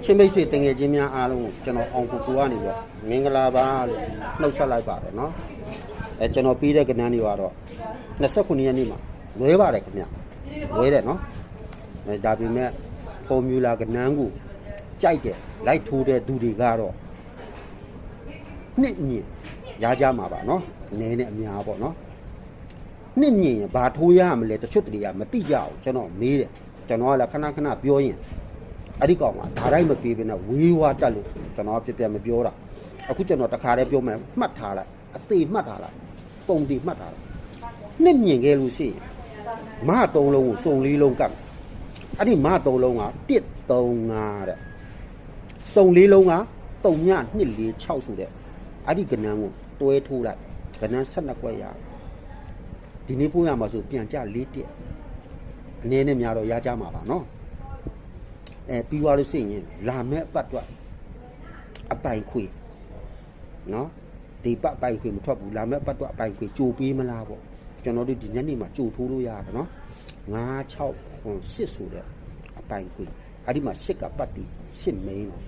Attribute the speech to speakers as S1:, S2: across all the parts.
S1: ချင်းမိတ်ဆွေတငယ်ချင်းများအားလုံးကျွန်တော်အောင်ကိုကူကနေပြီးမင်္ဂလာပါလို့နှုတ်ဆက်လိုက်ပါတယ်နော်ကျွန်တော်ပြီးတဲ့ကဏ္ဍတွေကတော့29ရက်နေ့မှာလွဲပါတယ်ခင်ဗျလွဲတယ်နော်ဒါပေမဲ့ဖော်မြူလာကဏ္ဍကိုကြိုက်တယ်လိုက်ထိုးတဲ့သူတွေကတော့နှစ်မြင့်ရကြမှာပါနော်အနေနဲ့အများပေါ့နော်နှစ်မြင့်ဘာထိုးရမလဲတချို့တွေကမတိကြအောင်ကျွန်တော်မေးတယ်ကျွန်တော်ကလည်းခဏခဏပြောရင်အဲ့ဒီကောင်ကဒါတိုင်းမပြေဘဲနဲ့ဝေးဝါတက်လို့ကျွန်တော်ပြပြမပြောတာအခုကျွန်တော်တခါတည်းပြောမယ်မှတ်ထားလိုက်အသေးမှတ်ထားလိုက်ပုံတီမှတ်ထားလိုက်နှစ်မြင့်ခဲ့လို့ရှိရင်မ3လုံးကိုစုံ4လုံးကပ်အဲ့ဒီမ3လုံးက1 3 5တဲ့စုံ4လုံးက3ည2 4 6ဆိုတဲ့အဲ့ဒီကဏ္ဍကိုတွဲထိုးလိုက်ကဏ္ဍ12ခွက်ရဒီနေ့ပို့ရမှာဆိုပြန်ကြ4တက်အနေနဲ့များတော့ရကြမှာပါနော်ပြီးသွားလို့ရှိရင်လာမဲ့အပတ်တော့အပိုင်ခွေနော်ဒီပတ်အပိုင်ခွေမထွက်ဘူးလာမဲ့အပတ်တော့အပိုင်ခွေကြိုပေးမလားပေါ့ကျွန်တော်တို့ဒီညနေမှာကြိုထိုးလို့ရတယ်နော်9 6 8ဆိုတဲ့အပိုင်ခွေအဲ့ဒီမှာ8ကပတ်တီ8မိန်းတော့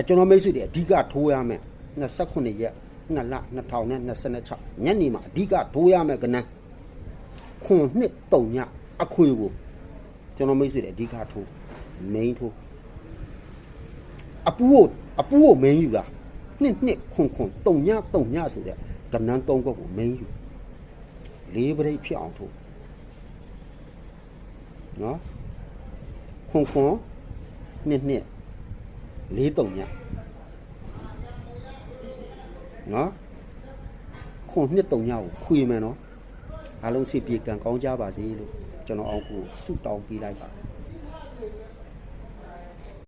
S1: ကျွန်တော်မိတ်ဆွေတွေအဓိကထိုးရမယ်29ရက်2လ2026ညနေမှာအဓိကထိုးရမယ်ကနန်းခွန်နှစ်3ညအခွေကိုကျွန်တော်မိတ်ဆွေတွေအဓိကထိုးမိန်းထိုးအပူကိုမိန်းယူလားနှစ်ခွန်3ညဆိုတဲ့ကနန်း3ခွက်ကိုမိန်းယူ4ပရိတ်ဖြစ်အောင်ထိုးနော်ခွန်နှစ်4 3ညနော်ခွန်နှစ်3ညကိုခွေမယ်နော်အားလုံးစိတ်ပြေကံကောင်းကြပါစေလို့ကျွန်တော်အောင်ကိုဆုတောင်းပေးလိုက်ပါတယ်